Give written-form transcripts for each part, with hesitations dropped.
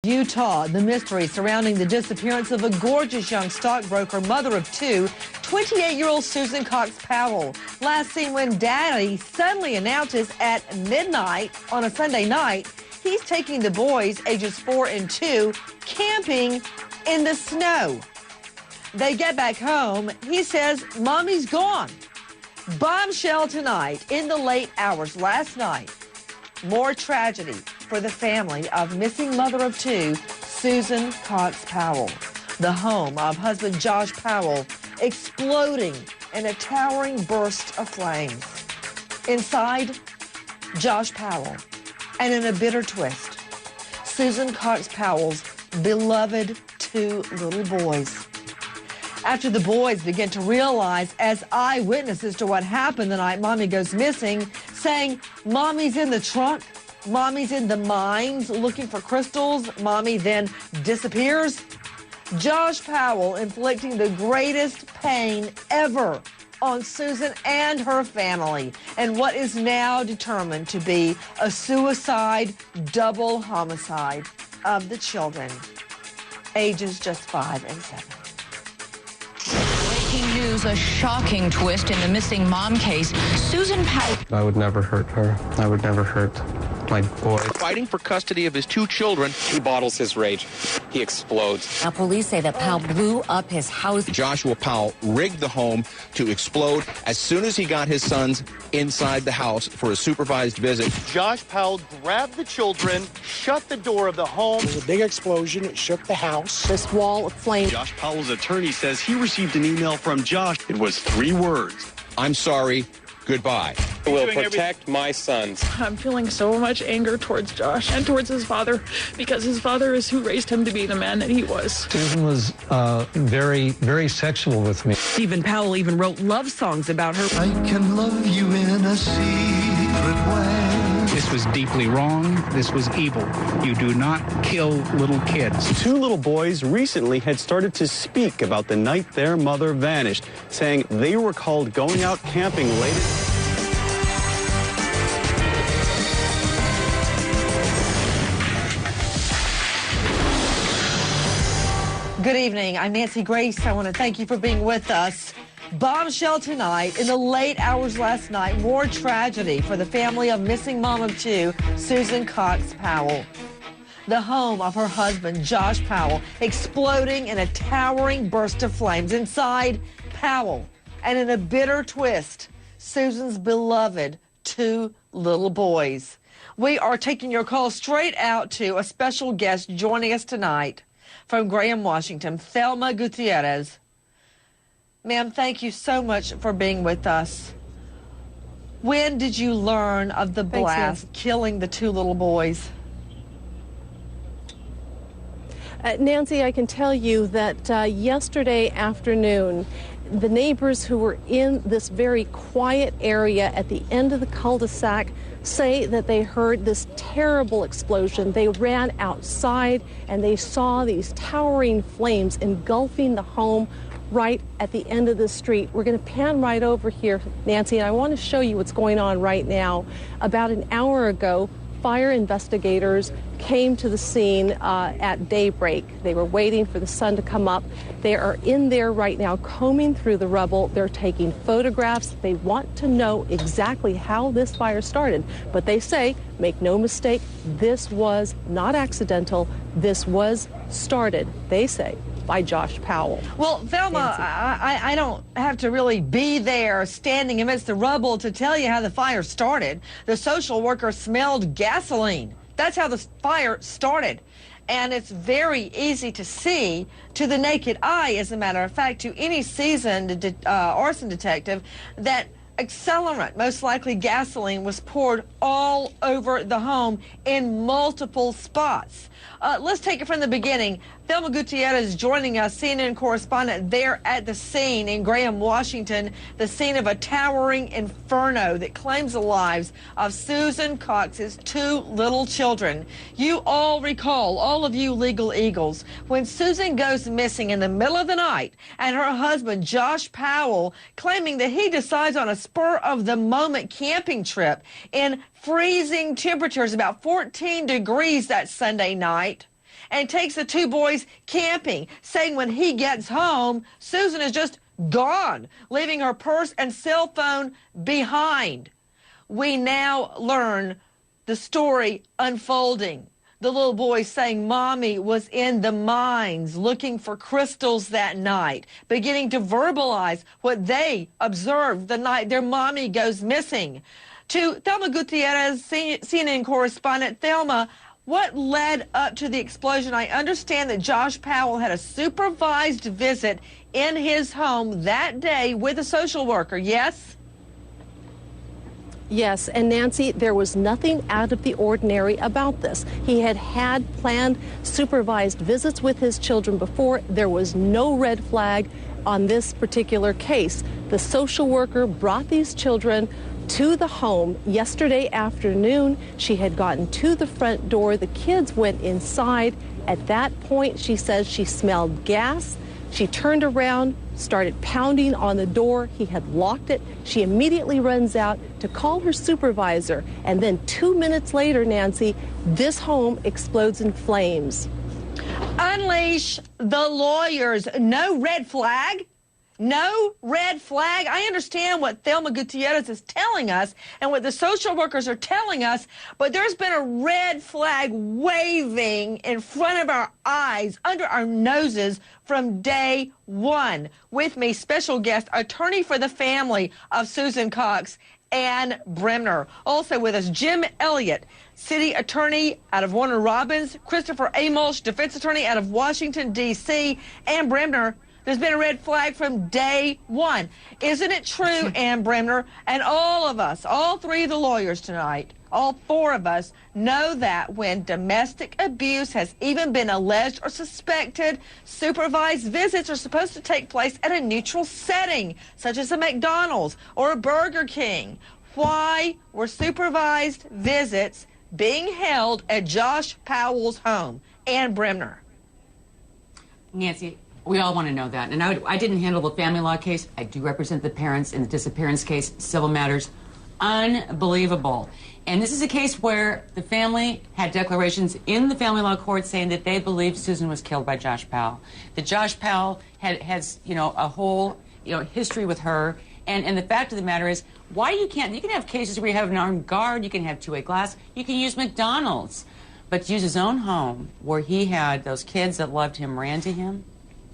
Utah, the mystery surrounding the disappearance of a gorgeous young stockbroker, mother of two, 28-year-old Susan Cox Powell. Last seen when Daddy suddenly announces at midnight on a Sunday night he's taking the boys, ages 4 and 2, camping in the snow. They get back home. He says, Mommy's gone. Bombshell tonight in the late hours last night. More tragedy for the family of missing mother of two, Susan Cox Powell. The home of husband Josh Powell exploding in a towering burst of flames. Inside, Josh Powell. And in a bitter twist, Susan Cox Powell's beloved two little boys. After the boys begin to realize as eyewitnesses to what happened the night Mommy goes missing, saying, Mommy's in the trunk, Mommy's in the mines looking for crystals, Mommy then disappears. Josh Powell inflicting the greatest pain ever on Susan and her family and what is now determined to be a suicide double homicide of the children, ages just 5 and 7. Breaking news, a shocking twist in the missing mom case. Susan Powell. I would never hurt her. I would never hurt my boy. Fighting for custody of his two children. He bottles his rage. He explodes. Now, police say that Powell blew up his house. Joshua Powell rigged the home to explode as soon as he got his sons inside the house for a supervised visit. Josh Powell grabbed the children, shut the door of the home. There was a big explosion. It shook the house. This wall of flame. Josh Powell's attorney says he received an email from Josh. It was 3 words. I'm sorry. Goodbye. I will protect my sons. I'm feeling so much anger towards Josh and towards his father because his father is who raised him to be the man that he was. Susan was very, very sexual with me. Stephen Powell even wrote love songs about her. I can love you in a secret way. This was deeply wrong. This was evil. You do not kill little kids. 2 little boys recently had started to speak about the night their mother vanished, saying they recalled going out camping late. Good evening. I'm Nancy Grace. I want to thank you for being with us. Bombshell tonight in the late hours last night. More tragedy for the family of missing mom of two, Susan Cox Powell. The home of her husband, Josh Powell, exploding in a towering burst of flames. Inside, Powell. And in a bitter twist, Susan's beloved 2 little boys. We are taking your call straight out to a special guest joining us tonight from Graham, Washington, Thelma Gutierrez. Ma'am, thank you so much for being with us. When did you learn of the blast killing the 2 little boys? Nancy, I can tell you that yesterday afternoon, the neighbors who were in this very quiet area at the end of the cul-de-sac say that they heard this terrible explosion. They ran outside and they saw these towering flames engulfing the home right at the end of the street. We're going to pan right over here, Nancy, and I want to show you what's going on right now. About an hour ago, fire investigators came to the scene at daybreak. They were waiting for the sun to come up. They are in there right now combing through the rubble. They're taking photographs. They want to know exactly how this fire started. But they say, make no mistake, this was not accidental. This was started, they say, by Josh Powell. Well, Thelma, I don't have to really be there standing amidst the rubble to tell you how the fire started. The social worker smelled gasoline. That's how the fire started. And it's very easy to see to the naked eye, as a matter of fact, to any seasoned arson detective, that accelerant, most likely gasoline, was poured all over the home in multiple spots. Let's take it from the beginning. Thelma Gutierrez is joining us, CNN correspondent there at the scene in Graham, Washington, the scene of a towering inferno that claims the lives of Susan Cox's 2 little children. You all recall, all of you legal eagles, when Susan goes missing in the middle of the night and her husband, Josh Powell, claiming that he decides on a spur-of-the-moment camping trip in freezing temperatures, about 14 degrees that Sunday night. and takes the two boys camping, saying when he gets home, Susan is just gone, leaving her purse and cell phone behind. We now learn the story unfolding. The little boy saying Mommy was in the mines looking for crystals that night, beginning to verbalize what they observed the night their mommy goes missing. To Thelma Gutierrez, CNN correspondent. Thelma, what led up to the explosion? I understand that Josh Powell had a supervised visit in his home that day with a social worker, yes? Yes, and Nancy, there was nothing out of the ordinary about this. He had planned supervised visits with his children before. There was no red flag on this particular case. The social worker brought these children to the home yesterday afternoon. She had gotten to the front door. The kids went inside. At that point, she says she smelled gas. She turned around, started pounding on the door. He had locked it. She immediately runs out to call her supervisor. And then 2 minutes later, Nancy, this home explodes in flames. Unleash the lawyers. No red flag? No red flag? I understand what Thelma Gutierrez is telling us and what the social workers are telling us, but there's been a red flag waving in front of our eyes, under our noses from day one. With me, special guest, attorney for the family of Susan Cox, Ann Bremner. Also with us, Jim Elliott, city attorney out of Warner Robins, Christopher A. Mulch, defense attorney out of Washington, D.C., Ann Bremner. There's been a red flag from day one. Isn't it true, Ann Bremner? And all of us, all three of the lawyers tonight, all four of us, know that when domestic abuse has even been alleged or suspected, supervised visits are supposed to take place at a neutral setting, such as a McDonald's or a Burger King. Why were supervised visits being held at Josh Powell's home? Ann Bremner. Nancy, we all want to know that. And I didn't handle the family law case. I do represent the parents in the disappearance case, civil matters. Unbelievable. And this is a case where the family had declarations in the family law court saying that they believed Susan was killed by Josh Powell. That Josh Powell has, a whole, history with her. And the fact of the matter is, you can have cases where you have an armed guard, you can have two-way glass, you can use McDonald's. But to use his own home, where he had those kids that loved him, ran to him,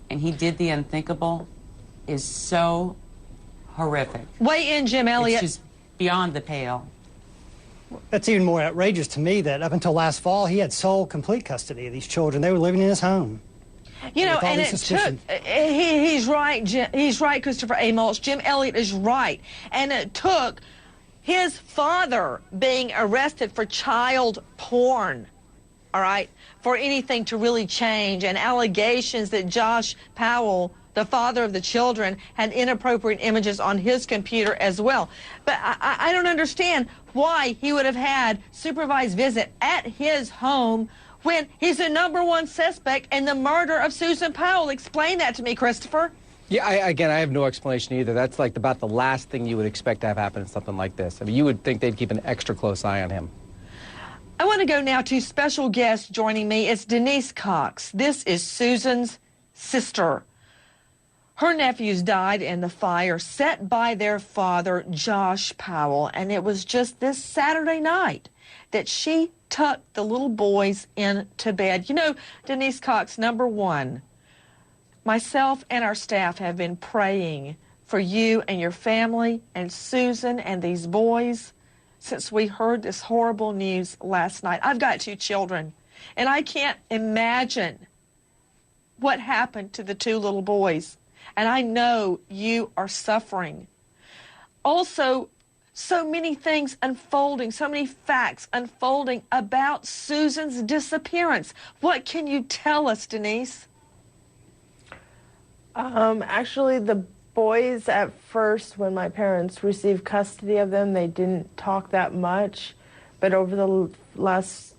and he did the unthinkable, is so horrific. Weigh in, Jim Elliott. It's just beyond the pale. That's even more outrageous to me that up until last fall, he had sole, complete custody of these children. They were living in his home. And it took, he's right, he's right, Christopher A. Mulch. Jim Elliott is right. And it took his father being arrested for child porn, all right, for anything to really change, and allegations that Josh Powell, the father of the children, had inappropriate images on his computer as well. But I don't understand why he would have had supervised visit at his home when he's the #1 suspect in the murder of Susan Powell. Explain that to me, Christopher. Yeah, I have no explanation either. That's like about the last thing you would expect to have happen in something like this. I mean, you would think they'd keep an extra close eye on him. I want to go now to special guest joining me. It's Denise Cox. This is Susan's sister. Her nephews died in the fire set by their father, Josh Powell, and it was just this Saturday night that she tucked the little boys into bed. You know, Denise Cox, #1, myself and our staff have been praying for you and your family and Susan and these boys since we heard this horrible news last night. I've got 2 children, and I can't imagine what happened to the 2 little boys. And I know you are suffering. Also, so many things unfolding, so many facts unfolding about Susan's disappearance. What can you tell us, Denise? Actually, the boys at first, when my parents received custody of them, they didn't talk that much. But over the last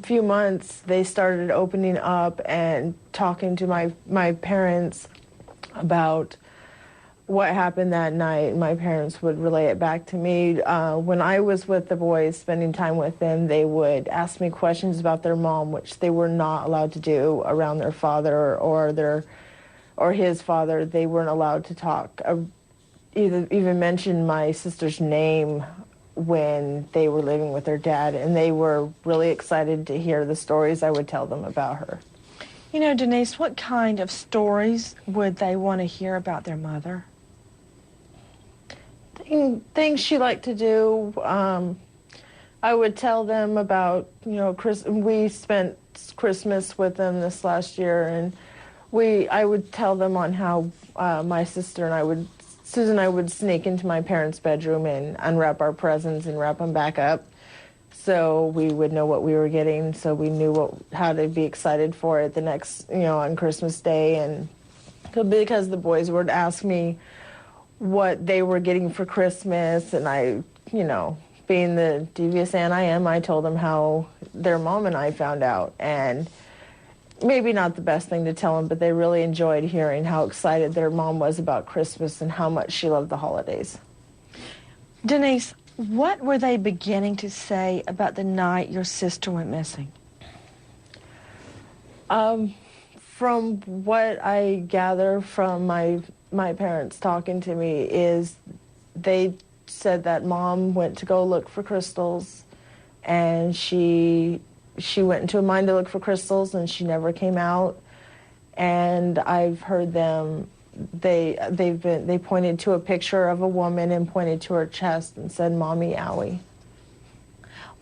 few months, they started opening up and talking to my parents about what happened that night. My parents would relay it back to me. When I was with the boys, spending time with them, they would ask me questions about their mom, which they were not allowed to do around their father or his father. They weren't allowed to talk, even mention my sister's name when they were living with their dad, and they were really excited to hear the stories I would tell them about her. You know, Denise, what kind of stories would they want to hear about their mother? Things she liked to do. I would tell them about, you know, we spent Christmas with them this last year, and I would tell them on how my sister and Susan and I would sneak into my parents' bedroom and unwrap our presents and wrap them back up, so we would know what we were getting, so we knew how to be excited for it the next, you know, on Christmas Day. And because the boys would ask me what they were getting for Christmas, and I, you know, being the devious aunt I am, I told them how their mom and I found out. And maybe not the best thing to tell them, but they really enjoyed hearing how excited their mom was about Christmas and how much she loved the holidays. Denise, what were they beginning to say about the night your sister went missing? From what I gather from my parents talking to me is they said that Mom went to go look for crystals, and she went into a mine to look for crystals, and she never came out. And I've heard them, they pointed to a picture of a woman and pointed to her chest and said, "Mommy, owie."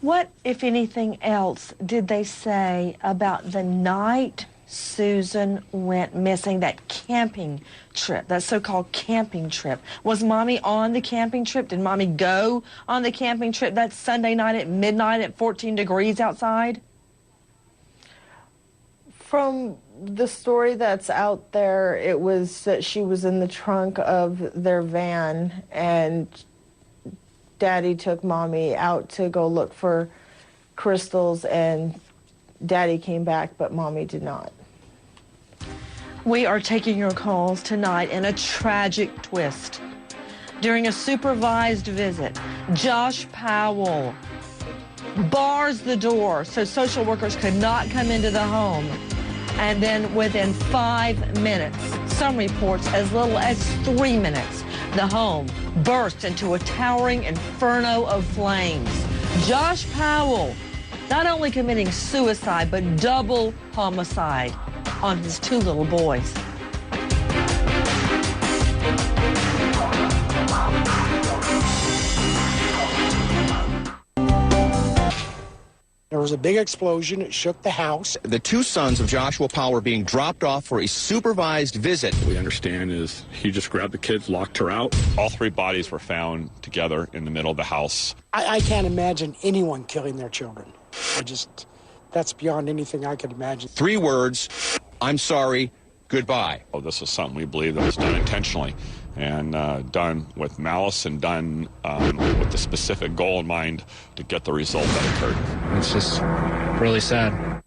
What, if anything else, did they say about the night Susan went missing, that camping trip, that so-called camping trip? Was Mommy on the camping trip? Did Mommy go on the camping trip that Sunday night at midnight at 14 degrees outside? From the story that's out there, it was that she was in the trunk of their van, and Daddy took Mommy out to go look for crystals, and Daddy came back, but Mommy did not. We are taking your calls tonight in a tragic twist. During a supervised visit, Josh Powell bars the door so social workers could not come into the home. And then within 5 minutes, some reports as little as 3 minutes, the home burst into a towering inferno of flames. Josh Powell not only committing suicide, but double homicide on his 2 little boys. There was a big explosion. It shook the house. The 2 sons of Joshua Powell were being dropped off for a supervised visit. What we understand is he just grabbed the kids, locked her out. All 3 bodies were found together in the middle of the house. I can't imagine anyone killing their children. That's beyond anything I could imagine. 3 words: I'm sorry, goodbye. Oh, this is something we believe that was done intentionally and done with malice and done with the specific goal in mind to get the result that occurred. It's just really sad.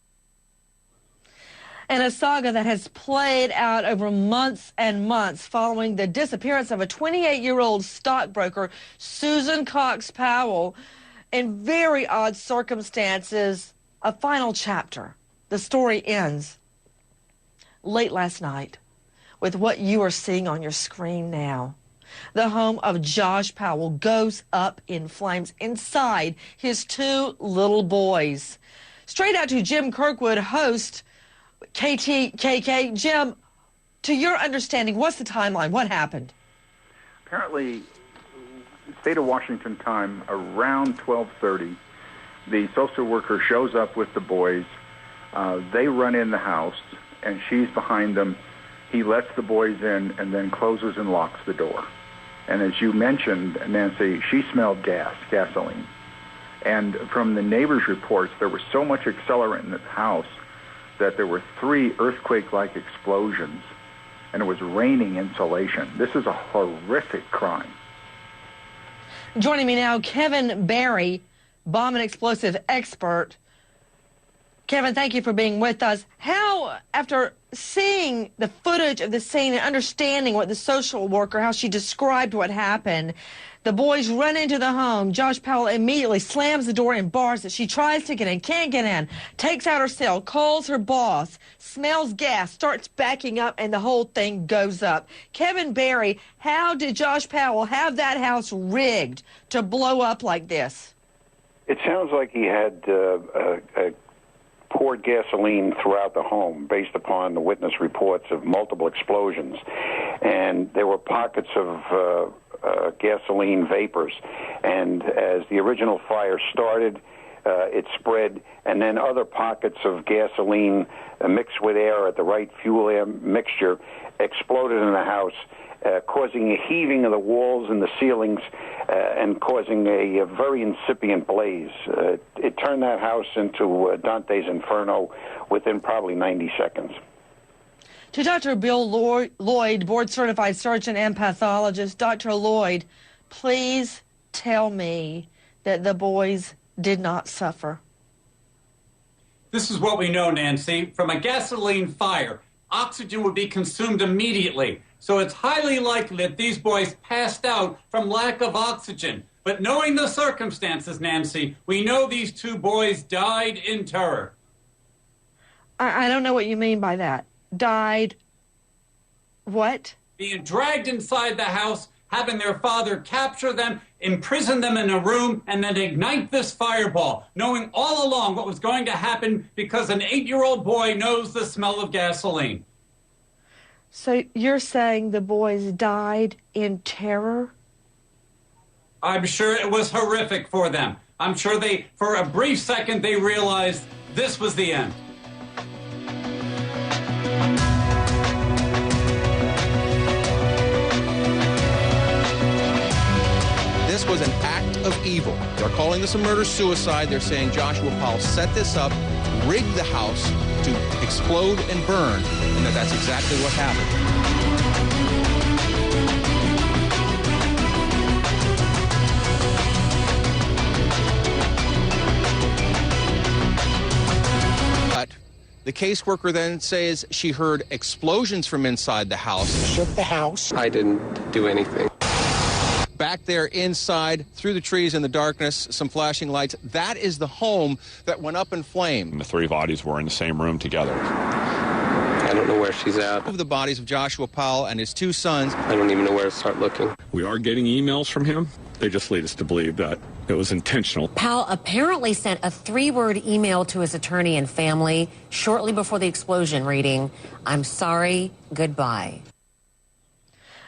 And a saga that has played out over months and months following the disappearance of a 28-year-old stockbroker, Susan Cox Powell, in very odd circumstances. A final chapter. The story ends late last night with what you are seeing on your screen now. The home of Josh Powell goes up in flames inside his 2 little boys. Straight out to Jim Kirkwood, host KTKK. Jim, to your understanding, what's the timeline? What happened? Apparently, state of Washington time, around 12:30, the social worker shows up with the boys. They run in the house, and she's behind them. He lets the boys in and then closes and locks the door. And as you mentioned, Nancy, she smelled gasoline. And from the neighbors' reports, there was so much accelerant in this house that there were 3 earthquake-like explosions, and it was raining insulation. This is a horrific crime. Joining me now, Kevin Barry, bomb and explosive expert. Kevin, thank you for being with us. How, after seeing the footage of the scene and understanding what the social worker, how she described what happened, the boys run into the home. Josh Powell immediately slams the door and bars it. She tries to get in, can't get in, takes out her cell, calls her boss, smells gas, starts backing up, and the whole thing goes up. Kevin Barry, how did Josh Powell have that house rigged to blow up like this? It sounds like he had poured gasoline throughout the home based upon the witness reports of multiple explosions. And there were pockets of gasoline vapors. And as the original fire started, it spread, and then other pockets of gasoline mixed with air at the right fuel-air mixture exploded in the house, causing a heaving of the walls and the ceilings and causing a very incipient blaze. It turned that house into Dante's Inferno within probably 90 seconds. To Dr. Bill Lloyd, board-certified surgeon and pathologist, Dr. Lloyd, please tell me that the boys did not suffer. This is what we know, Nancy. From a gasoline fire, oxygen would be consumed immediately. So it's highly likely that these boys passed out from lack of oxygen. But knowing the circumstances, Nancy, we know these two boys died in terror. I don't know what you mean by that. Died what? Being dragged inside the house, having their father capture them, imprison them in a room, and then ignite this fireball, knowing all along what was going to happen because an 8-year-old boy knows the smell of gasoline. So you're saying the boys died in terror? I'm sure it was horrific for them. I'm sure for a brief second, they realized this was the end. This was an act of evil. They're calling this a murder-suicide. They're saying Joshua Powell set this up, rigged the house to explode and burn, and that's exactly what happened. But the caseworker then says she heard explosions from inside the house. Shook the house. I didn't do anything. Back there inside, through the trees in the darkness, some flashing lights. That is the home that went up in flames. The three bodies were in the same room together. I don't know where she's at. Of the bodies of Joshua Powell and his two sons. I don't even know where to start looking. We are getting emails from him. They just lead us to believe that it was intentional. Powell apparently sent a 3-word email to his attorney and family shortly before the explosion reading, "I'm sorry, goodbye."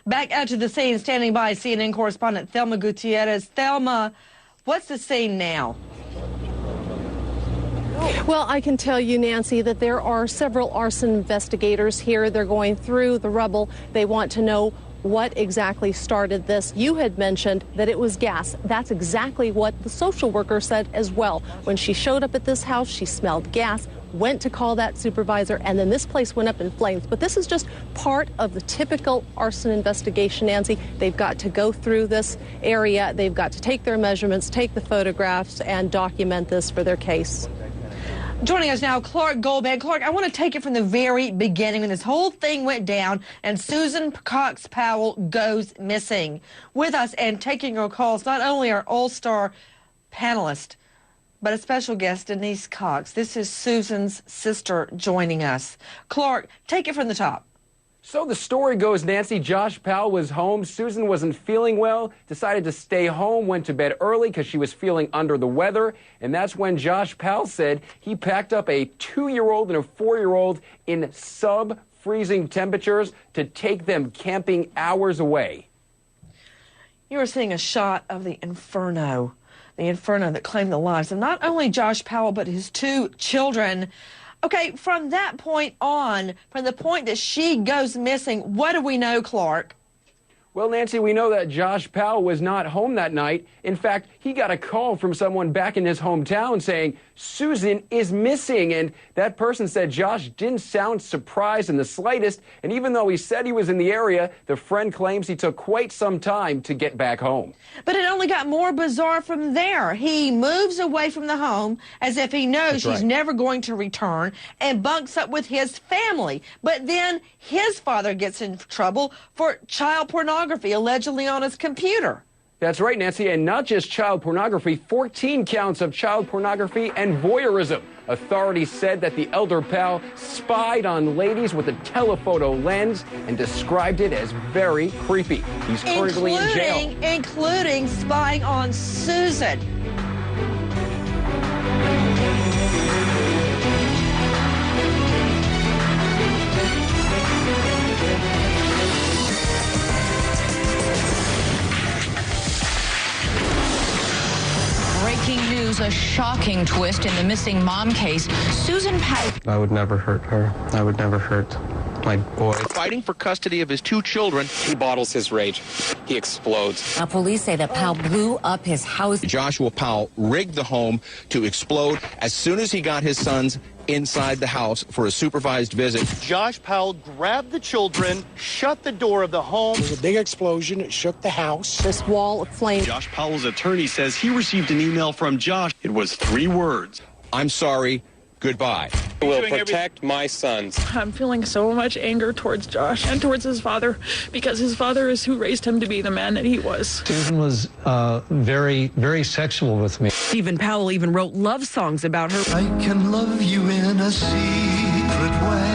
Back out to the scene, standing by CNN correspondent Thelma Gutierrez. Thelma, what's the scene now? Well, I can tell you, Nancy, that there are several arson investigators here. They're going through the rubble. They want to know what exactly started this. You had mentioned that it was gas. That's exactly what the social worker said as well. When she showed up at this house, she smelled gas, went to call that supervisor, and then this place went up in flames. But this is just part of the typical arson investigation, Nancy. They've got to go through this area. They've got to take their measurements, take the photographs, and document this for their case. Joining us now, Clark Goldberg. Clark, I want to take it from the very beginning when this whole thing went down and Susan Cox Powell goes missing. With us and taking your calls, not only our all-star panelist, but a special guest, Denise Cox. This is Susan's sister joining us. Clark, take it from the top. So the story goes, Nancy, Josh Powell was home. Susan wasn't feeling well, decided to stay home, went to bed early because she was feeling under the weather. And that's when Josh Powell said he packed up a 2-year-old and a 4-year-old in sub-freezing temperatures to take them camping hours away. You are seeing a shot of the inferno that claimed the lives of not only Josh Powell, but his 2 children. Okay, from that point on, from the point that she goes missing, what do we know, Clark? Well, Nancy, we know that Josh Powell was not home that night. In fact, he got a call from someone back in his hometown saying Susan is missing. And that person said Josh didn't sound surprised in the slightest. And even though he said he was in the area, the friend claims he took quite some time to get back home. But it only got more bizarre from there. He moves away from the home as if he knows she's never going to return and bunks up with his family. But then his father gets in trouble for child pornography allegedly on his computer. That's right, Nancy, and not just child pornography, 14 counts of child pornography and voyeurism. Authorities said that the elder Powell spied on ladies with a telephoto lens and described it as very creepy. He's currently in jail. Including spying on Susan. Breaking news, a shocking twist in the missing mom case. Susan Powell. I would never hurt her. I would never hurt my boy. Fighting for custody of his 2 children. He bottles his rage. He explodes. Now, police say that Powell blew up his house. Joshua Powell rigged the home to explode as soon as he got his sons inside the house for a supervised visit. Josh Powell grabbed the children, shut the door of the home. There was a big explosion. It shook the house. This wall of flame. Josh Powell's attorney says he received an email from Josh. It was 3 words. I'm sorry. Goodbye. I will protect my sons. I'm feeling so much anger towards Josh and towards his father because his father is who raised him to be the man that he was. Susan was very, very sexual with me. Stephen Powell even wrote love songs about her. I can love you in a secret way.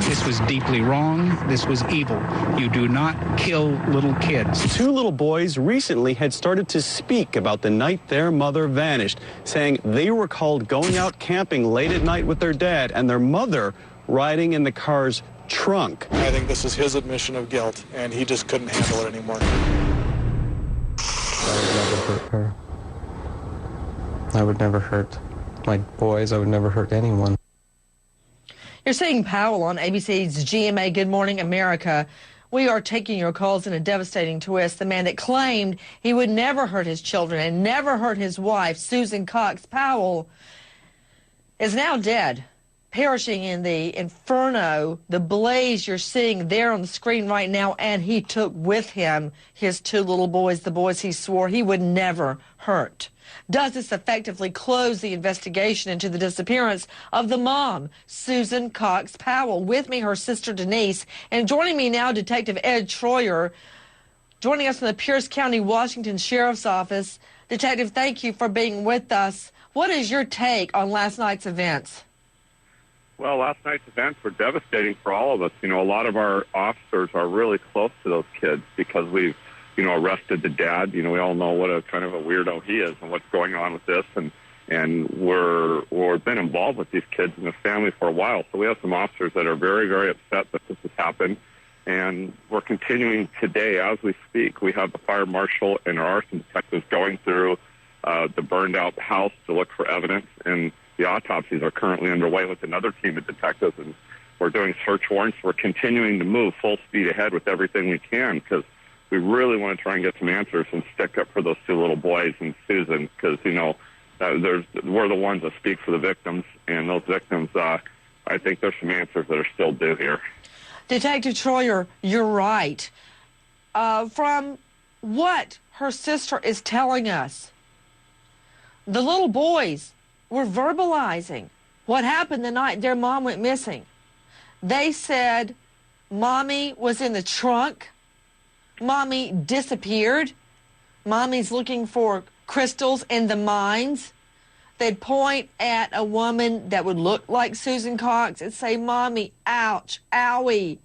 This was deeply wrong. This was evil. You do not kill little kids. 2 little boys recently had started to speak about the night their mother vanished, saying they recalled going out camping late at night with their dad and their mother riding in the car's trunk. I think this is his admission of guilt, and he just couldn't handle it anymore. I would never hurt her. I would never hurt my boys. I would never hurt anyone. You're seeing Powell on ABC's GMA Good Morning America. We are taking your calls in a devastating twist. The man that claimed he would never hurt his children and never hurt his wife, Susan Cox Powell, is now dead, perishing in the inferno, the blaze you're seeing there on the screen right now. And he took with him his 2 little boys, the boys he swore he would never hurt. Does this effectively close the investigation into the disappearance of the mom, Susan Cox Powell? With me, her sister Denise, and joining me now, Detective Ed Troyer, joining us from the Pierce County, Washington Sheriff's Office. Detective, thank you for being with us. What is your take on last night's events? Well, last night's events were devastating for all of us. You know, a lot of our officers are really close to those kids because we've arrested the dad. You know, we all know what a kind of a weirdo he is and what's going on with this. And we're been involved with these kids and the family for a while. So we have some officers that are very, very upset that this has happened. And we're continuing today as we speak. We have the fire marshal and our arson detectives going through the burned out house to look for evidence. And the autopsies are currently underway with another team of detectives. And we're doing search warrants. We're continuing to move full speed ahead with everything we can because we really want to try and get some answers and stick up for those 2 little boys and Susan because, you know, we're the ones that speak for the victims, and those victims, I think there's some answers that are still due here. Detective Troyer, you're right. From what her sister is telling us, the little boys were verbalizing what happened the night their mom went missing. They said Mommy was in the trunk. Mommy disappeared. Mommy's looking for crystals in the mines. They'd point at a woman that would look like Susan Cox and say, Mommy, ouch, owie.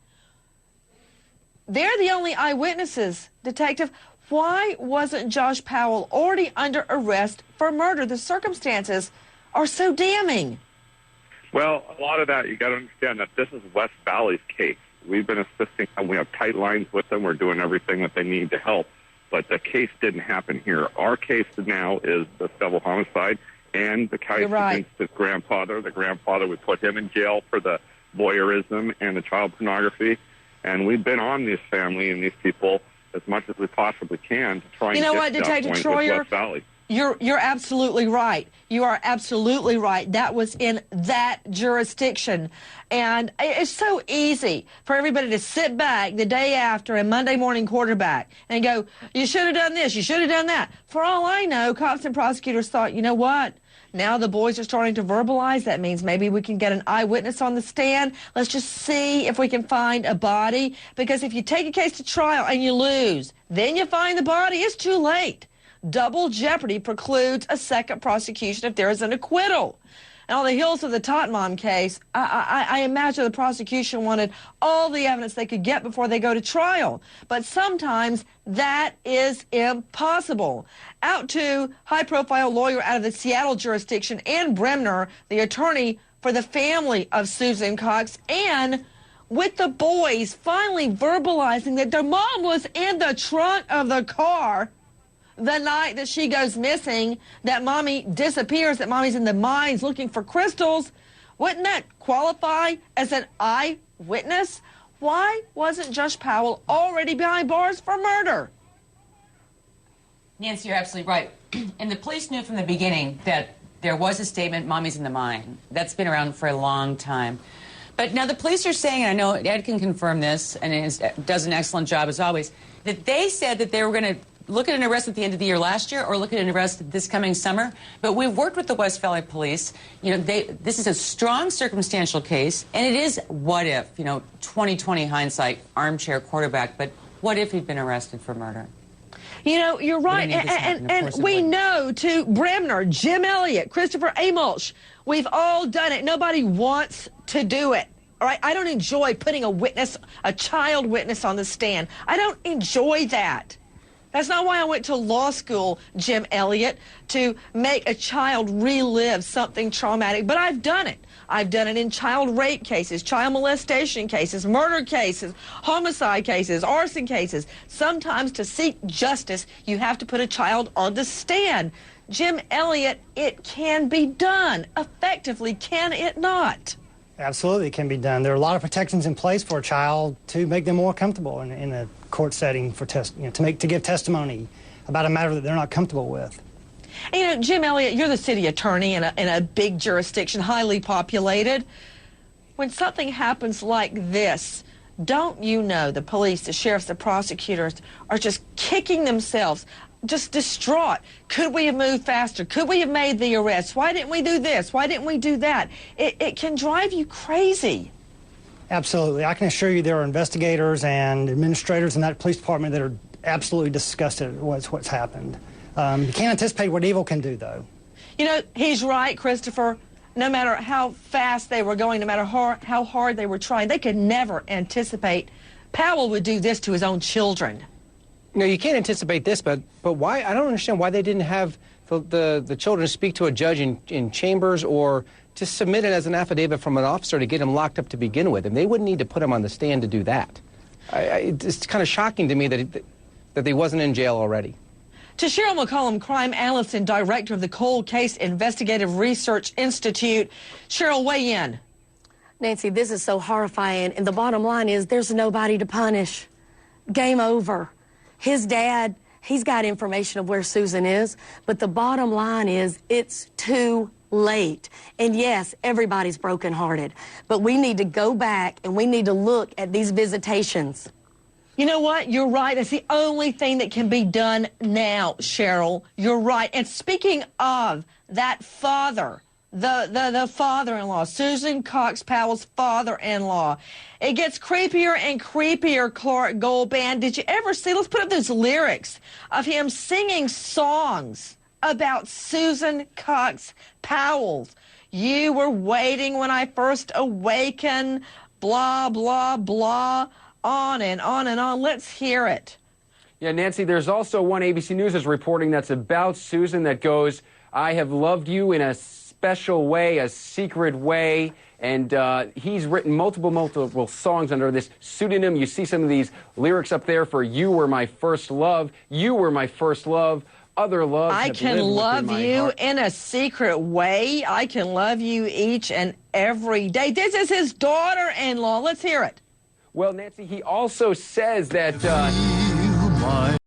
They're the only eyewitnesses. Detective, why wasn't Josh Powell already under arrest for murder? The circumstances are so damning. Well, a lot of that, you got to understand that this is West Valley's case. We've been assisting them. We have tight lines with them. We're doing everything that they need to help. But the case didn't happen here. Our case now is the civil homicide and the case against his grandfather. The grandfather, we put him in jail for the voyeurism and the child pornography. And we've been on this family and these people as much as we possibly can to try and You know get what, to that Detective point Troyer? with West Valley. You're absolutely right. You are absolutely right. That was in that jurisdiction. And it's so easy for everybody to sit back the day after a Monday morning quarterback and go, you should have done this, you should have done that. For all I know, cops and prosecutors thought, you know what? Now the boys are starting to verbalize. That means maybe we can get an eyewitness on the stand. Let's just see if we can find a body. Because if you take a case to trial and you lose, then you find the body, it's too late. Double jeopardy precludes a second prosecution if there is an acquittal. And on the heels of the Tot Mom case, I imagine the prosecution wanted all the evidence they could get before they go to trial. But sometimes that is impossible. Out to high-profile lawyer out of the Seattle jurisdiction, Ann Bremner, the attorney for the family of Susan Cox, and with the boys finally verbalizing that their mom was in the trunk of the car the night that she goes missing, that mommy disappears, that mommy's in the mines looking for crystals. Wouldn't that qualify as an eyewitness? Why wasn't Josh Powell already behind bars for murder? Nancy, you're absolutely right. And the police knew from the beginning that there was a statement, mommy's in the mine. That's been around for a long time. But now the police are saying, and I know Ed can confirm this, and does an excellent job as always, that they said that they were going to look at an arrest at the end of the year last year or look at an arrest this coming summer. But we've worked with the West Valley Police. You know, this is a strong circumstantial case, and it is what if, 2020 hindsight, armchair quarterback, but what if he'd been arrested for murder? You know, you're right. And we know, to Bremner, Jim Elliott, Christopher Amolch, we've all done it. Nobody wants to do it. All right? I don't enjoy putting a child witness on the stand. I don't enjoy that. That's not why I went to law school, Jim Elliott, to make a child relive something traumatic. But I've done it. I've done it in child rape cases, child molestation cases, murder cases, homicide cases, arson cases. Sometimes to seek justice, you have to put a child on the stand. Jim Elliott, it can be done effectively, can it not? Absolutely, it can be done. There are a lot of protections in place for a child to make them more comfortable in a court setting for to give testimony about a matter that they're not comfortable with. And, Jim Elliott, you're the city attorney in a big jurisdiction, highly populated. When something happens like this, don't you know the police, the sheriffs, the prosecutors are just kicking themselves, just distraught. Could we have moved faster? Could we have made the arrest? Why didn't we do this? Why didn't we do that? It can drive you crazy. Absolutely. I can assure you there are investigators and administrators in that police department that are absolutely disgusted at what's happened. You can't anticipate what evil can do, though. You know, he's right, Christopher. No matter how fast they were going, no matter how hard they were trying, they could never anticipate Powell would do this to his own children. No, you can't anticipate this, but why? I don't understand why they didn't have the children speak to a judge in chambers or to submit it as an affidavit from an officer to get him locked up to begin with. And they wouldn't need to put him on the stand to do that. It's kind of shocking to me that he wasn't in jail already. To Cheryl McCollum, crime analyst and director of the Cold Case Investigative Research Institute. Cheryl, weigh in. Nancy, this is so horrifying, and the bottom line is there's nobody to punish. Game over. His dad, he's got information of where Susan is, but the bottom line is it's too late. And yes, everybody's brokenhearted, but we need to go back and we need to look at these visitations. You know what? You're right. That's the only thing that can be done now, Cheryl. You're right. And speaking of that father, the father-in-law, Susan Cox Powell's father-in-law, it gets creepier and creepier, Clark Goldband. Did you ever see, let's put up those lyrics of him singing songs about Susan Cox Powell. You were waiting when I first awakened, blah, blah, blah. On and on and on. Let's hear it. Yeah, Nancy, there's also one ABC News is reporting that's about Susan that goes, I have loved you in a special way, a secret way. And he's written multiple songs under this pseudonym. You see some of these lyrics up there for You Were My First Love, You Were My First Love, Other Love. I can love you in a secret way. I can love you each and every day. This is his daughter-in-law. Let's hear it. Well, Nancy, he also says that my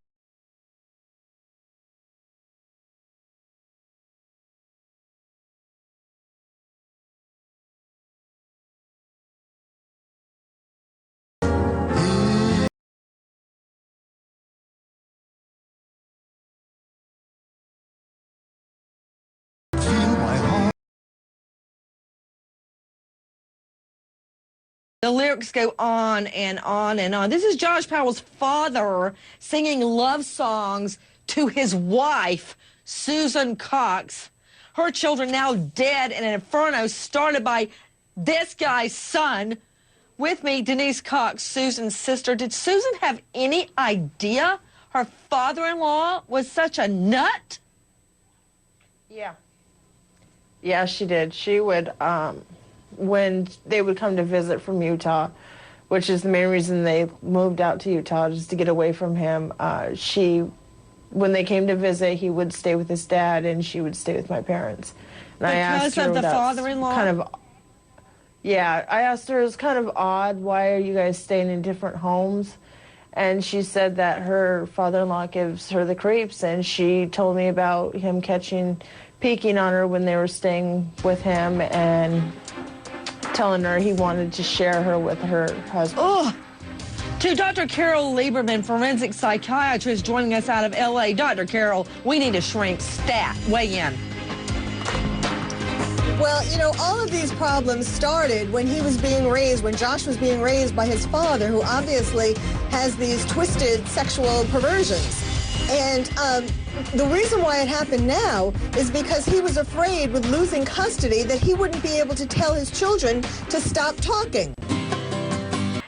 The lyrics go on and on and on. This is Josh Powell's father singing love songs to his wife, Susan Cox. Her children now dead in an inferno started by this guy's son. With me, Denise Cox, Susan's sister. Did Susan have any idea her father-in-law was such a nut? Yeah. Yeah, she did. She would, when they would come to visit from Utah, which is the main reason they moved out to Utah, just to get away from him, when they came to visit, he would stay with his dad and she would stay with my parents. And I asked her, because of the father-in-law? Kind of, yeah, I asked her, it was kind of odd, why are you guys staying in different homes? And she said that her father-in-law gives her the creeps, and she told me about him peeking on her when they were staying with him and telling her he wanted to share her with her husband. Oh, to Dr. Carol Lieberman, forensic psychiatrist, joining us out of L.A. Dr. Carol, we need a shrink stat. Weigh in. Well, you know, all of these problems started when he was being raised, when Josh was being raised by his father, who obviously has these twisted sexual perversions. And the reason why it happened now is because he was afraid with losing custody that he wouldn't be able to tell his children to stop talking.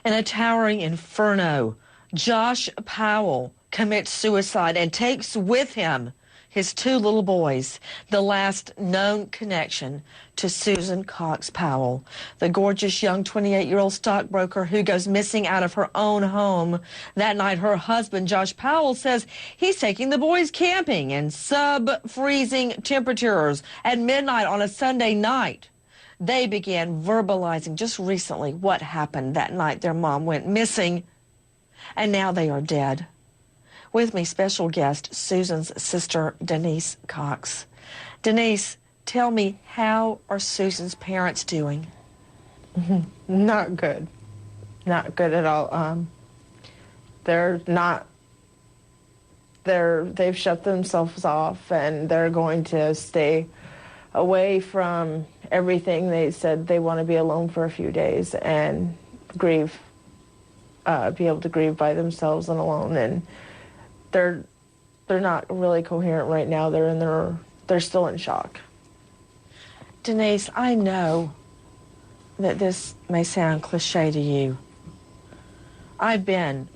In a towering inferno, Josh Powell commits suicide and takes with him his two little boys, the last known connection to Susan Cox Powell, the gorgeous young 28-year-old stockbroker who goes missing out of her own home. That night, her husband, Josh Powell, says he's taking the boys camping in sub-freezing temperatures at midnight on a Sunday night. They began verbalizing just recently what happened that night their mom went missing, and now they are dead. With me, special guest, Susan's sister, Denise Cox. Denise, tell me, how are Susan's parents doing? Not good. Not good at all. They've shut themselves off, and they're going to stay away from everything. They said they want to be alone for a few days and grieve, be able to grieve by themselves and alone. And they're not really coherent right now. They're still in shock. Denise, I know that this may sound cliche to you. I've been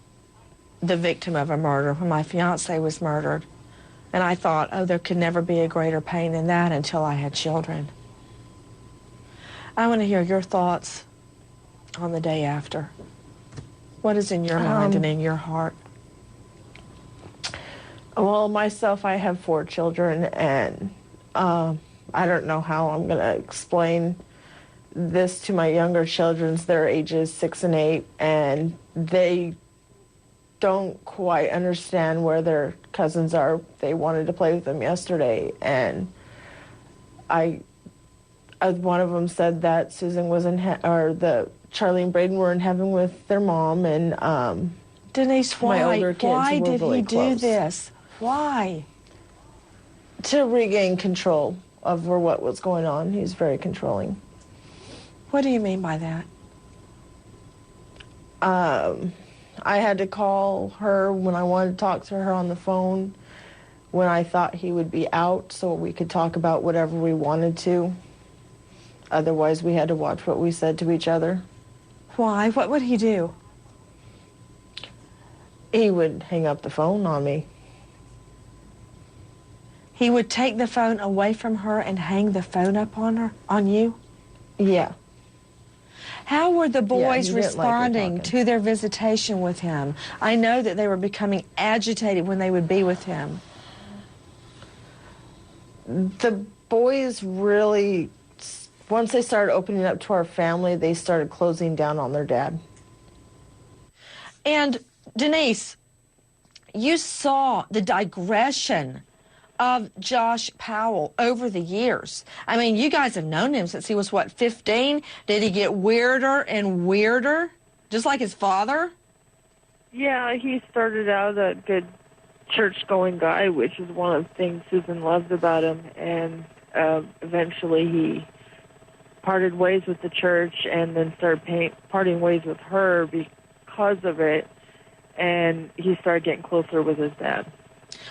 the victim of a murder when my fiance was murdered, and I thought, oh, there could never be a greater pain than that until I had children. I want to hear your thoughts on the day after. What is in your mind and in your heart? Well, myself, I have 4 children, and I don't know how I'm going to explain this to my younger children. Their ages 6 and 8, and they don't quite understand where their cousins are. They wanted to play with them yesterday, and one of them said that Susan was Charlie and Braden were in heaven with their mom, and Denise, why? My older kids Why were did really he do close. this? Why? To regain control over what was going on. He's very controlling. What do you mean by that? I had to call her when I wanted to talk to her on the phone when I thought he would be out so we could talk about whatever we wanted to. Otherwise, we had to watch what we said to each other. Why? What would he do? He would hang up the phone on me. He would take the phone away from her and hang the phone up on you? Yeah. How were the boys he didn't like her responding talking. to their visitation with him? I know that they were becoming agitated when they would be with him. The boys really, once they started opening up to our family, they started closing down on their dad. And Denise, you saw the digression of Josh Powell over the years. I mean, you guys have known him since he was, what, 15? Did he get weirder and weirder, just like his father? Yeah, he started out a good church-going guy, which is one of the things Susan loved about him, and eventually he parted ways with the church and then started parting ways with her because of it, and he started getting closer with his dad.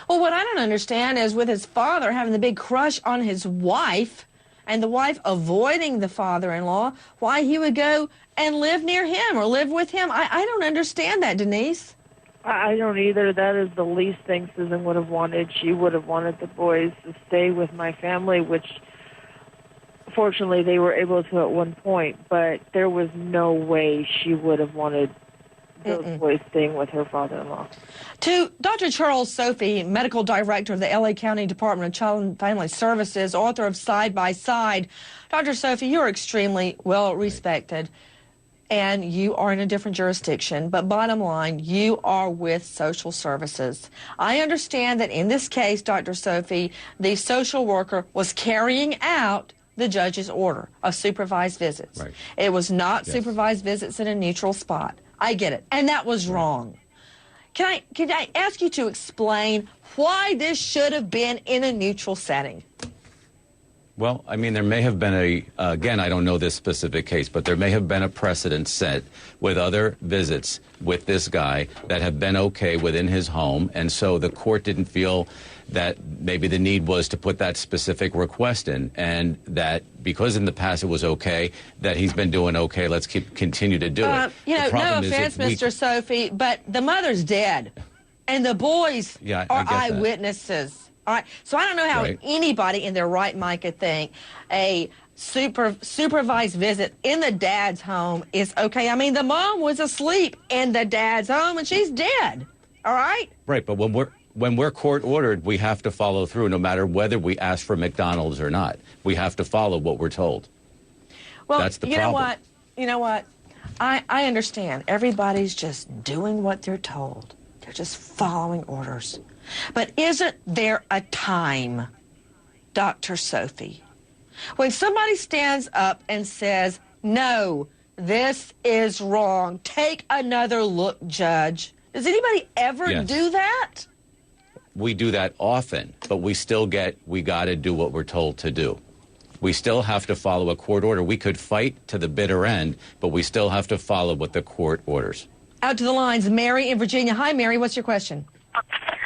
Well, what I don't understand is with his father having the big crush on his wife and the wife avoiding the father-in-law, why he would go and live near him or live with him. I don't understand that, Denise. I don't either. That is the least thing Susan would have wanted. She would have wanted the boys to stay with my family, which fortunately they were able to at one point, but there was no way she would have wanted those boys staying with her father-in-law. To Dr. Charles Sophie, medical director of the L.A. County Department of Child and Family Services, author of Side by Side. Dr. Sophie, you're extremely well respected, and you are in a different jurisdiction, but bottom line, you are with social services. I understand that in this case, Dr. Sophie, the social worker was carrying out the judge's order of supervised visits. Right. It was not supervised visits in a neutral spot. I get it. And that was wrong. Can I ask you to explain why this should have been in a neutral setting? Well, I mean, there may have been again, I don't know this specific case, but there may have been a precedent set with other visits with this guy that have been okay within his home, and so the court didn't feel that maybe the need was to put that specific request in, and that because in the past it was okay, that he's been doing okay, let's continue to do it. You know, no offense, Mr. Sophie, but the mother's dead, and the boys are eyewitnesses. All right, so I don't know how anybody in their right mind could think a supervised visit in the dad's home is okay. I mean, the mom was asleep in the dad's home, and she's dead. All right? Right, but when we're court-ordered, we have to follow through, no matter whether we ask for McDonald's or not. We have to follow what we're told. Well, that's the problem. You know what? I understand. Everybody's just doing what they're told. They're just following orders. But isn't there a time, Dr. Sophie, when somebody stands up and says, no, this is wrong, take another look, Judge? Does anybody ever do that? We do that often, but we got to do what we're told to do. We still have to follow a court order. We could fight to the bitter end, but we still have to follow what the court orders. Out to the lines, Mary in Virginia. Hi, Mary. What's your question?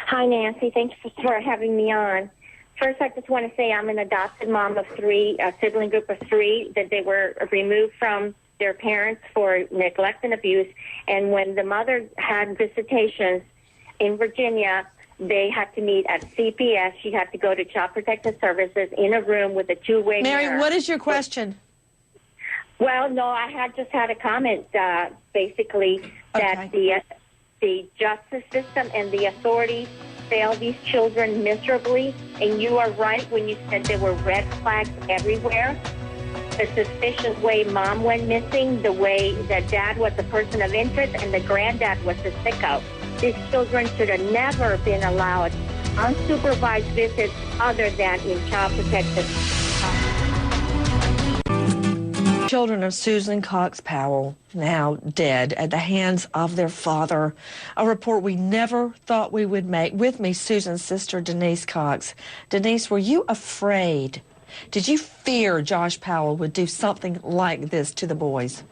Hi, Nancy. Thanks for having me on. First, I just want to say I'm an adopted mom of three, a sibling group of three, that they were removed from their parents for neglect and abuse. And when the mother had visitations in Virginia, they had to meet at CPS. She had to go to Child Protective Services in a room with a two-way mirror. Mary, what is your question? Well, no, I had just had a comment, basically, that the justice system and the authorities fail these children miserably. And you are right when you said there were red flags everywhere. The suspicious way mom went missing, the way that dad was a person of interest, and the granddad was a sicko. These children should have never been allowed unsupervised visits other than in child protective. Children of Susan Cox Powell, now dead at the hands of their father. A report we never thought we would make. With me, Susan's sister, Denise Cox. Denise, were you afraid? Did you fear Josh Powell would do something like this to the boys?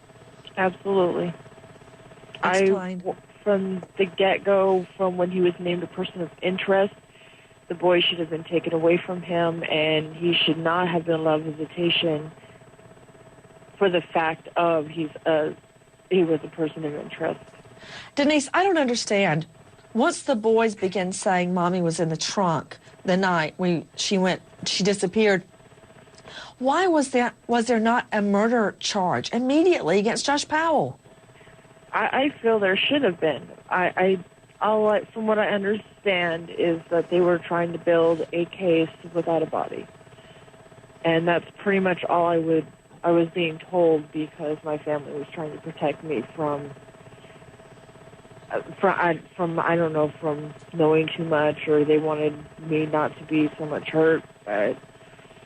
Absolutely. Explain. From the get-go, from when he was named a person of interest, the boy should have been taken away from him, and he should not have been allowed visitation for the fact of he was a person of interest. Denise, I don't understand. Once the boys began saying Mommy was in the trunk the night she disappeared, why was there not a murder charge immediately against Josh Powell? I feel there should have been. From what I understand is that they were trying to build a case without a body. And that's pretty much all I was being told, because my family was trying to protect me from from I don't know, from knowing too much, or they wanted me not to be so much hurt. But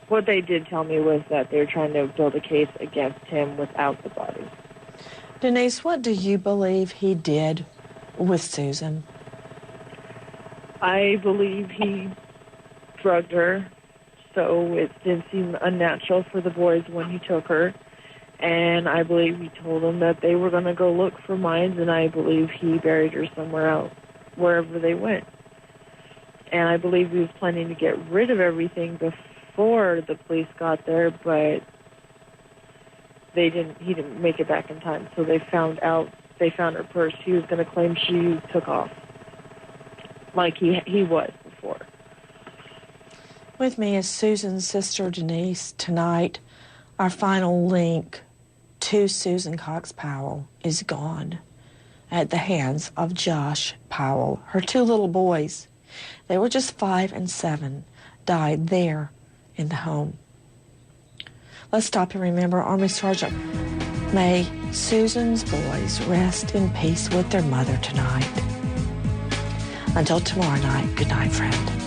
what they did tell me was that they're trying to build a case against him without the body. Denise, what do you believe he did with Susan? I believe he drugged her, so it didn't seem unnatural for the boys when he took her. And I believe he told them that they were going to go look for mines, and I believe he buried her somewhere else, wherever they went. And I believe he was planning to get rid of everything before the police got there, but he didn't make it back in time. So they found her purse. He was going to claim she took off, like he was before. With me is Susan's sister, Denise. Tonight, our final link to Susan Cox Powell is gone at the hands of Josh Powell. Her two little boys, they were just 5 and 7, died there in the home. Let's stop and remember Army Sergeant. May Susan's boys rest in peace with their mother tonight. Until tomorrow night, good night, friend.